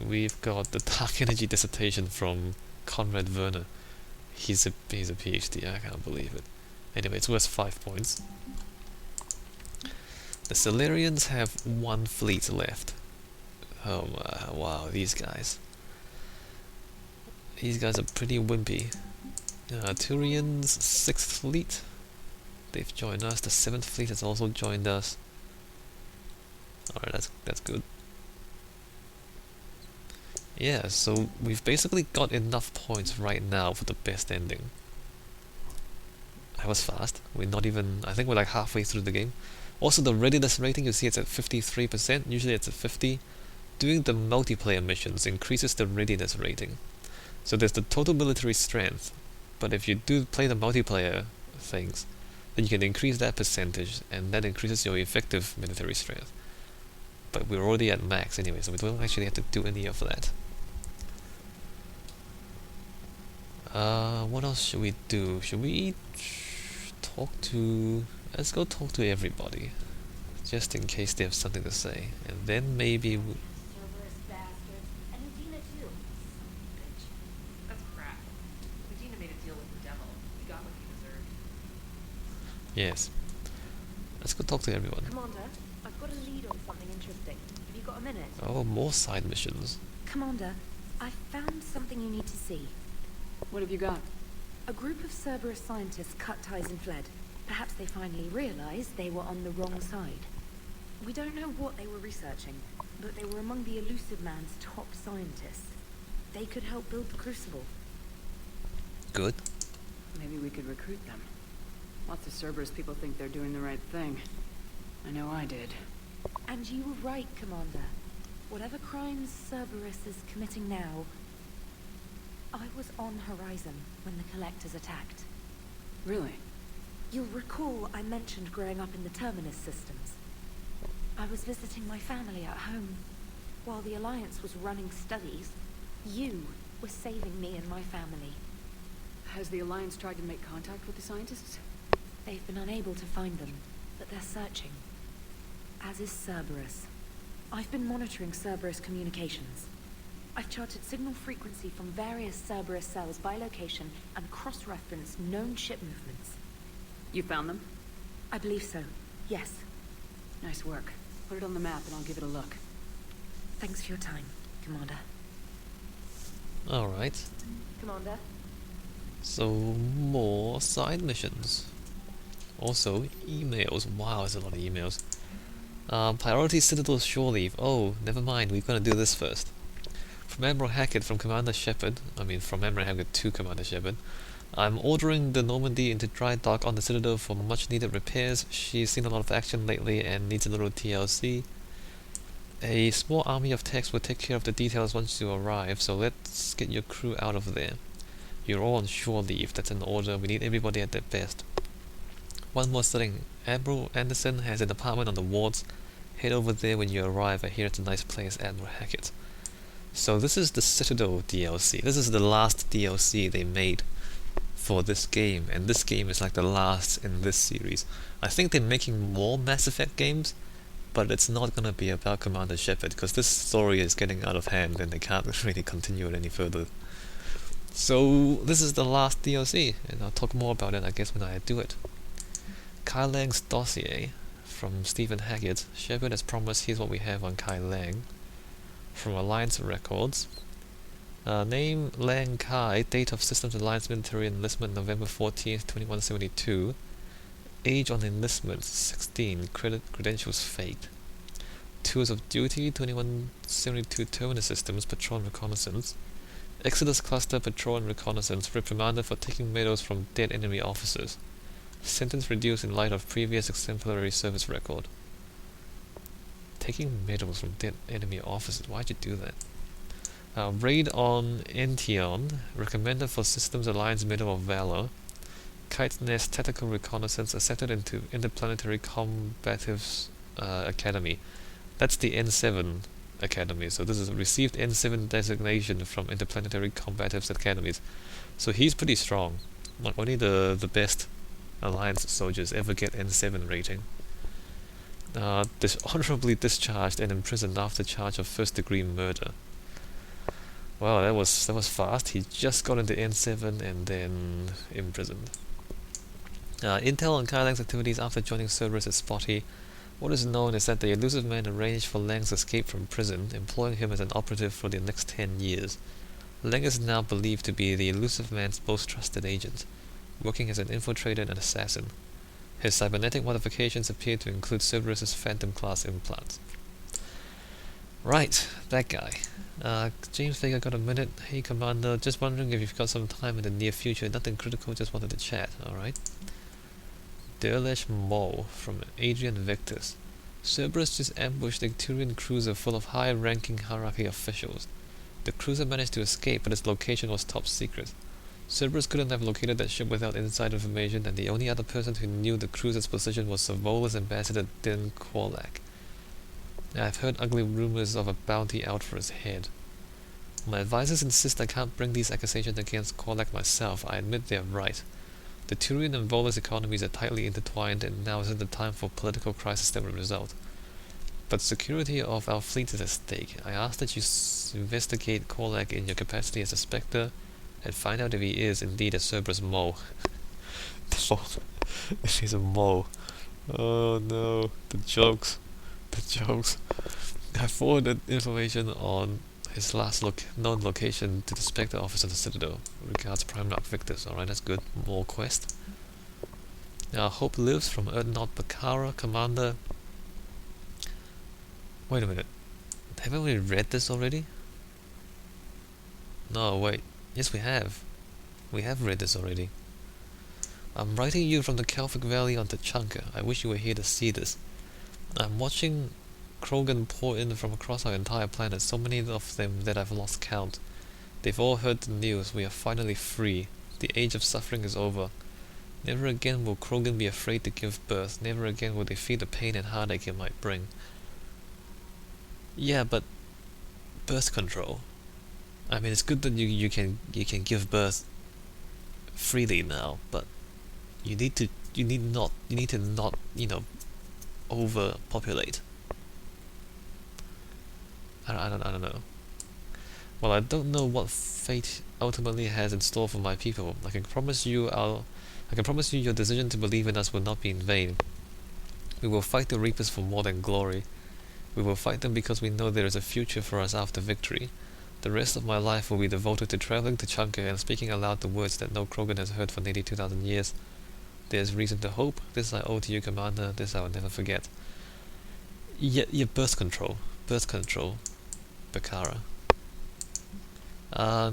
we've got the Dark Energy dissertation from Conrad Werner. He's a PhD, I can't believe it. Anyway, it's worth 5 points. The Solarians have 1 fleet left. Oh wow, these guys. These guys are pretty wimpy. Turians, 6th fleet. They've joined us. The 7th fleet has also joined us. Alright, that's good. Yeah, so we've basically got enough points right now for the best ending. I was fast. We're not even... I think we're like halfway through the game. Also, the readiness rating, you see it's at 53%. Usually it's at 50. Doing the multiplayer missions increases the readiness rating. So there's the total military strength. But if you do play the multiplayer things, then you can increase that percentage, and that increases your effective military strength. But we're already at max anyway, so we don't actually have to do any of that. What else should we do? Should we talk to... Let's go talk to everybody, just in case they have something to say. And then maybe... Cerberus bastards. And Udina too. Bitch. That's crap. Medina made a deal with the devil. He got what he deserved. Yes. Let's go talk to everyone. Commander, I've got a lead on something interesting. Have you got a minute? Oh, more side missions. Commander, I found something you need to see. What have you got? A group of Cerberus scientists cut ties and fled. Perhaps they finally realized they were on the wrong side. We don't know what they were researching, but they were among the Elusive Man's top scientists. They could help build the Crucible. Good. Maybe we could recruit them. Lots of Cerberus people think they're doing the right thing. I know I did. And you were right, Commander. Whatever crimes Cerberus is committing now, I was on Horizon when the Collectors attacked. Really? You'll recall I mentioned growing up in the Terminus systems. I was visiting my family at home. While the Alliance was running studies, you were saving me and my family. Has the Alliance tried to make contact with the scientists? They've been unable to find them, but they're searching. As is Cerberus. I've been monitoring Cerberus communications. I've charted signal frequency from various Cerberus cells by location and cross-referenced known ship movements. You found them? I believe so, yes. Nice work. Put it on the map and I'll give it a look. Thanks for your time, Commander. Alright. Commander? So, more side missions. Also, emails. Wow, there's a lot of emails. Priority Citadel Shore Leave. Oh, never mind, we're gonna do this first. From Admiral Hackett from Commander Shepard, from Admiral Hackett to Commander Shepard, I'm ordering the Normandy into dry dock on the Citadel for much needed repairs. She's seen a lot of action lately and needs a little TLC. A small army of techs will take care of the details once you arrive, so let's get your crew out of there. You're all on shore leave, that's an order, we need everybody at their best. One more thing, Admiral Anderson has an apartment on the wards. Head over there when you arrive, I hear it's a nice place, Admiral Hackett. So this is the Citadel DLC. This is the last DLC they made for this game, and this game is like the last in this series. I think they're making more Mass Effect games, but it's not gonna be about Commander Shepard, because this story is getting out of hand and they can't really continue it any further. So this is the last DLC, and I'll talk more about it I guess when I do it. Kai Lang's dossier from Stephen Hackett. Shepard has promised here's what we have on Kai Lang. From Alliance Records. Name Lang Kai, date of Systems Alliance military enlistment November 14th, 2172. Age on enlistment 16, credentials faked. Tours of duty 2172 Terminus Systems, patrol and reconnaissance. Exodus Cluster, patrol and reconnaissance, reprimanded for taking medals from dead enemy officers. Sentence reduced in light of previous exemplary service record. Taking medals from dead enemy officers, why'd you do that? Raid on Ention, recommended for Systems Alliance Medal of Valor. Kite's Nest Tactical Reconnaissance, accepted into Interplanetary Combatives Academy. That's the N7 Academy, so this is received N7 designation from Interplanetary Combatives Academies. So he's pretty strong. Like only the best Alliance soldiers ever get N7 rating. Dishonorably discharged and imprisoned after charge of first-degree murder. Wow, that was fast. He just got into N7 and then imprisoned. Intel on Kai Lang's activities after joining Cerberus is spotty. What is known is that the elusive man arranged for Lang's escape from prison, employing him as an operative for the next 10 years. Lang is now believed to be the elusive man's most trusted agent, working as an infiltrator and an assassin. His cybernetic modifications appear to include Cerberus's Phantom-class implants. Right, that guy. James Vega got a minute. Hey Commander, just wondering if you've got some time in the near future. Nothing critical, just wanted to chat, alright? Derlesh Mole from Adrian Victus. Cerberus just ambushed a Turian cruiser full of high-ranking hierarchy officials. The cruiser managed to escape, but its location was top secret. Cerberus couldn't have located that ship without inside information, and the only other person who knew the cruiser's position was Savola's ambassador Din Korlak. I've heard ugly rumors of a bounty out for his head. My advisors insist I can't bring these accusations against Korlak myself. I admit they're right. The Turian and Vola's economies are tightly intertwined, and now isn't the time for political crisis that will result. But security of our fleet is at stake. I ask that you investigate Korlak in your capacity as a Spectre, and find out if he is indeed a Cerberus mole. If he's a mole. Oh no, the jokes. The jokes. I forwarded information on his last known location to the Spectre office of the Citadel. Regards, Primarch Victus. Alright, that's good. More quest. Now, Hope lives from Erdnot Bakara, Commander. Wait a minute. Haven't we read this already? No, wait. Yes, we have. We have read this already. I'm writing you from the Kelphic Valley on Tachanka. I wish you were here to see this. I'm watching Krogan pour in from across our entire planet, so many of them that I've lost count. They've all heard the news. We are finally free. The age of suffering is over. Never again will Krogan be afraid to give birth. Never again will they feel the pain and heartache it might bring. Yeah, but birth control. I mean, it's good that you can give birth freely now, but you need to not overpopulate. I don't know. Well, I don't know what fate ultimately has in store for my people. I can promise you your decision to believe in us will not be in vain. We will fight the Reapers for more than glory. We will fight them because we know there is a future for us after victory. The rest of my life will be devoted to traveling to Chunka and speaking aloud the words that no Krogan has heard for nearly 2,000 years. There's reason to hope. This I owe to you, Commander. This I will never forget. Yeah, birth control. Birth control. Bakara.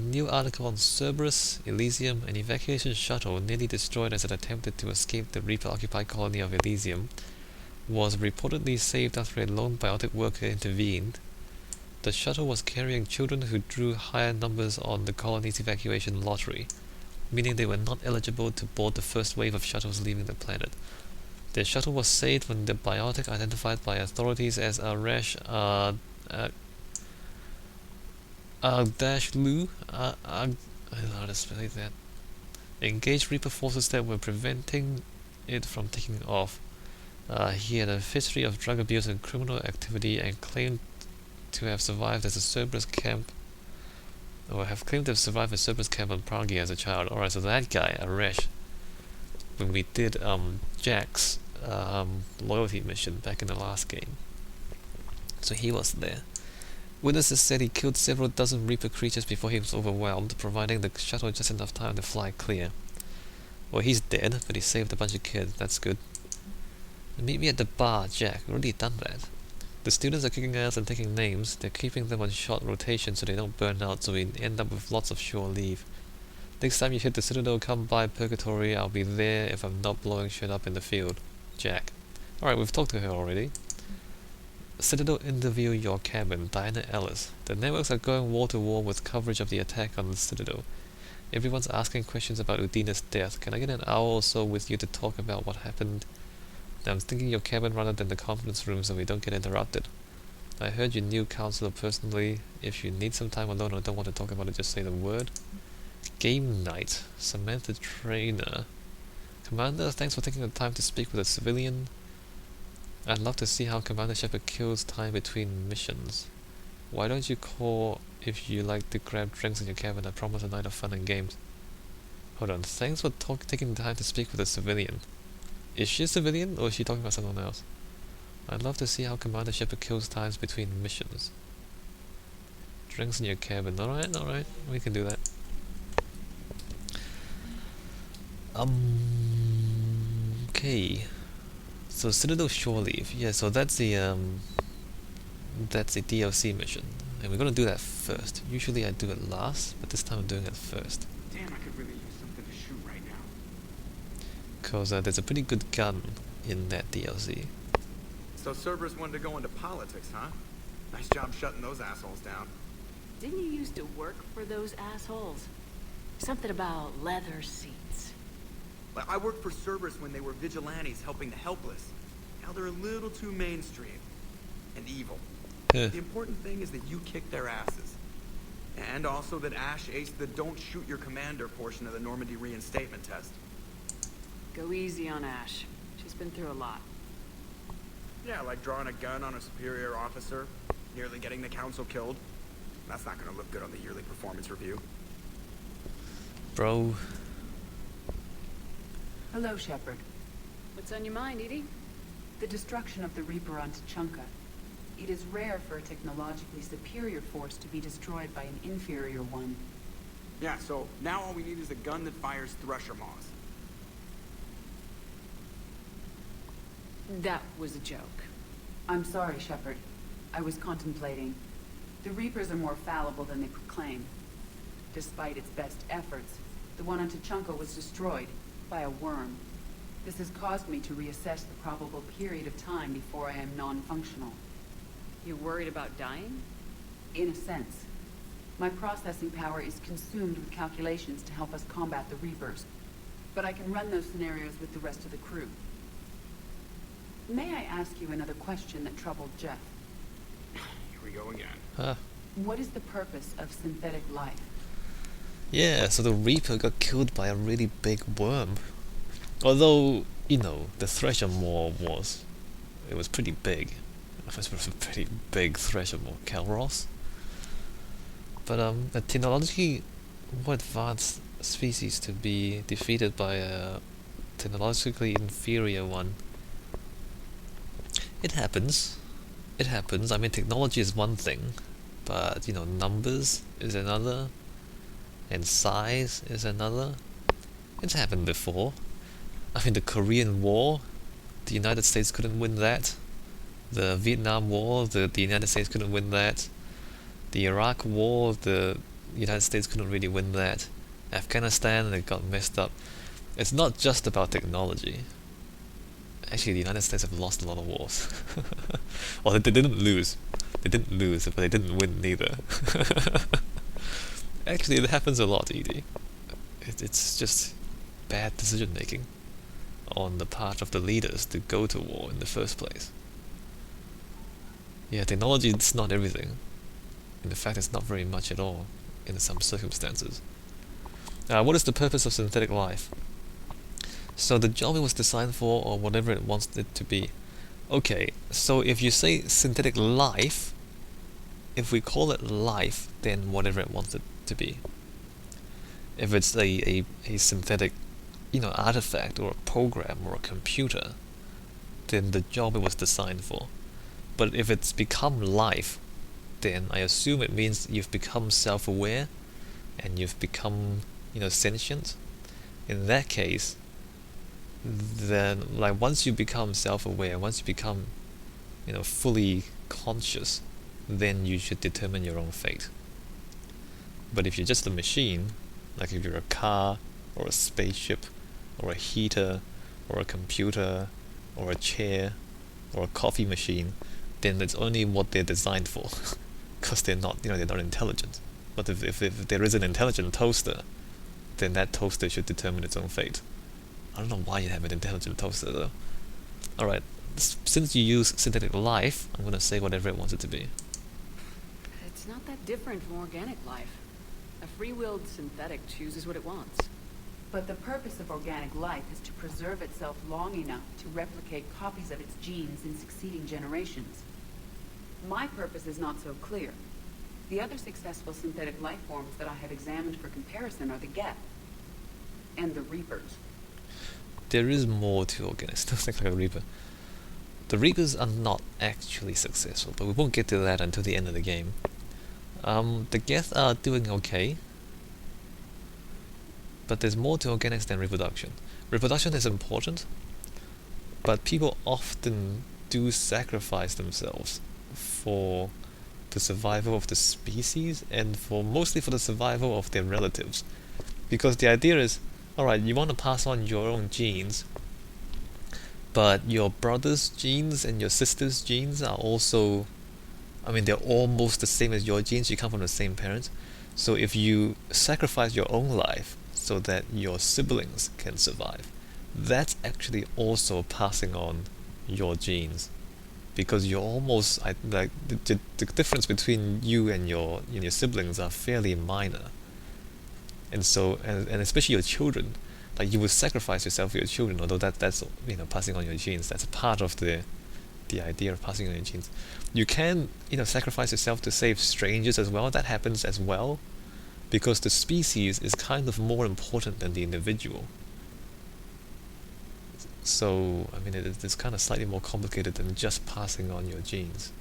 New article on Cerberus, Elysium. An evacuation shuttle nearly destroyed as it attempted to escape the Reaper-occupied colony of Elysium was reportedly saved after a lone biotic worker intervened. The shuttle was carrying children who drew higher numbers on the colony's evacuation lottery, meaning they were not eligible to board the first wave of shuttles leaving the planet. The shuttle was saved when the biotic, identified by authorities as Arash Lu, I don't know how to spell that, engaged Reaper forces that were preventing it from taking off. He had a history of drug abuse and criminal activity and claimed to have survived as a Cerberus camp, or have claimed to have survived a Cerberus camp on Prague as a child. Alright, so that guy, Aresh, when we did Jack's loyalty mission back in the last game, so he was there. Witnesses said he killed several dozen Reaper creatures before he was overwhelmed, providing the shuttle just enough time to fly clear. Well, he's dead, but he saved a bunch of kids. That's good. Meet me at the bar, Jack. We've already done that. The students are kicking ass and taking names. They're keeping them on short rotation so they don't burn out, so we end up with lots of shore leave. Next time you hit the Citadel, come by Purgatory. I'll be there if I'm not blowing shit up in the field. Jack. Alright, we've talked to her already. Citadel interview your cabin, Diana Ellis. The networks are going wall to wall with coverage of the attack on the Citadel. Everyone's asking questions about Udina's death. Can I get an hour or so with you to talk about what happened? I'm thinking your cabin rather than the conference room so we don't get interrupted. I heard you knew Counselor personally. If you need some time alone or don't want to talk about it, just say the word. Game night. Samantha Trainer. Commander, thanks for taking the time to speak with a civilian. I'd love to see how Commander Shepard kills time between missions. Why don't you call If you like to grab drinks in your cabin, I promise a night of fun and games. Hold on, thanks for taking the time to speak with a civilian. Is she a civilian, or is she talking about someone else? I'd love to see how Commander Shepard kills times between missions. Drinks in your cabin. Alright, we can do that. Okay. So Citadel Shore Leave. Yeah, so that's the DLC mission. And we're gonna do that first. Usually I do it last, but this time I'm doing it first. Damn, I could really use something to shoot right now. Cause there's a pretty good gun in that DLC. So Cerberus wanted to go into politics, huh? Nice job shutting those assholes down. Didn't you used to work for those assholes? Something about leather seats. Well, I worked for Cerberus when they were vigilantes helping the helpless. Now they're a little too mainstream. And evil. Huh. The important thing is that you kicked their asses. And also that Ash aced the don't shoot your commander portion of the Normandy reinstatement test. Go easy on Ash. She's been through a lot. Yeah, like drawing a gun on a superior officer, nearly getting the council killed. That's not gonna look good on the yearly performance review. Bro. Hello, Shepard. What's on your mind, Edie? The destruction of the Reaper on Tuchanka. It is rare for a technologically superior force to be destroyed by an inferior one. Yeah, so now all we need is a gun that fires Thresher Maws. That was a joke. I'm sorry, Shepard. I was contemplating. The Reapers are more fallible than they proclaim. Despite its best efforts, the one on Tuchanka was destroyed by a worm. This has caused me to reassess the probable period of time before I am non-functional. You're worried about dying? In a sense. My processing power is consumed with calculations to help us combat the Reapers. But I can run those scenarios with the rest of the crew. May I ask you another question that troubled Jeff? Here we go again. Huh. What is the purpose of synthetic life? Yeah, so the Reaper got killed by a really big worm. Although, you know, the Thresher Maw it was pretty big. It was a pretty big Thresher Maw, Calros. But a technologically more advanced species to be defeated by a technologically inferior one. It happens. It happens. I mean, technology is one thing, but, you know, numbers is another, and size is another. It's happened before. I mean, the Korean War, the United States couldn't win that. The Vietnam War, the United States couldn't win that. The Iraq War, the United States couldn't really win that. Afghanistan, it got messed up. It's not just about technology. Actually, the United States have lost a lot of wars. Well, they didn't lose. They didn't lose, but they didn't win neither. Actually, it happens a lot, Edie. It's just bad decision making on the part of the leaders to go to war in the first place. Yeah, technology is not everything. In fact, it's not very much at all in some circumstances. What is the purpose of synthetic life? So the job it was designed for, or whatever it wants it to be. Okay, so if you say synthetic life, if we call it life, then whatever it wants it to be. If it's a synthetic, you know, artifact or a program or a computer, then the job it was designed for. But if it's become life, then I assume it means you've become self-aware and you've become, you know, sentient. In that case, then, like, once you become self-aware, once you become, you know, fully conscious, then you should determine your own fate. But if you're just a machine, like if you're a car or a spaceship or a heater or a computer or a chair or a coffee machine, then it's only what they're designed for, because they're not, you know, they're not intelligent. But if there is an intelligent toaster, then that toaster should determine its own fate. I don't know why you have an intelligent toaster though. Alright, since you use synthetic life, I'm gonna say whatever it wants it to be. It's not that different from organic life. A free-willed synthetic chooses what it wants. But the purpose of organic life is to preserve itself long enough to replicate copies of its genes in succeeding generations. My purpose is not so clear. The other successful synthetic life forms that I have examined for comparison are the Geth and the Reapers. There is more to organics. Still think like a Reaper. The Reapers are not actually successful, but we won't get to that until the end of the game. The Geth are doing okay, but there's more to organics than reproduction. Reproduction is important, but people often do sacrifice themselves for the survival of the species and mostly for the survival of their relatives. Because the idea is, alright, you want to pass on your own genes, but your brother's genes and your sister's genes are also, they're almost the same as your genes, you come from the same parents. So if you sacrifice your own life so that your siblings can survive, that's actually also passing on your genes. Because you're almost, the difference between you and your siblings are fairly minor. And so, and especially your children, like you would sacrifice yourself for your children, although that's passing on your genes. That's a part of the idea of passing on your genes. You can sacrifice yourself to save strangers as well. That happens as well, because the species is kind of more important than the individual. So it's kind of slightly more complicated than just passing on your genes.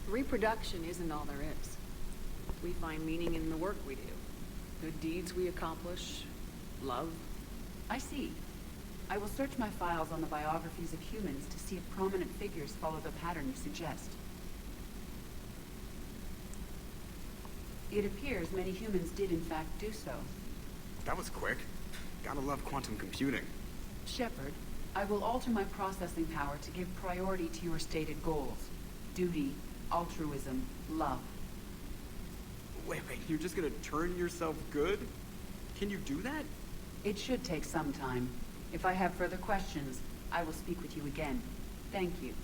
Reproduction isn't all there is. We find meaning in the work we do. Good deeds we accomplish. Love. I see. I will search my files on the biographies of humans to see if prominent figures follow the pattern you suggest. It appears many humans did in fact do so. That was quick. Gotta love quantum computing. Shepard, I will alter my processing power to give priority to your stated goals. Duty, altruism, love. Wait, you're just gonna turn yourself good? Can you do that? It should take some time. If I have further questions, I will speak with you again. Thank you.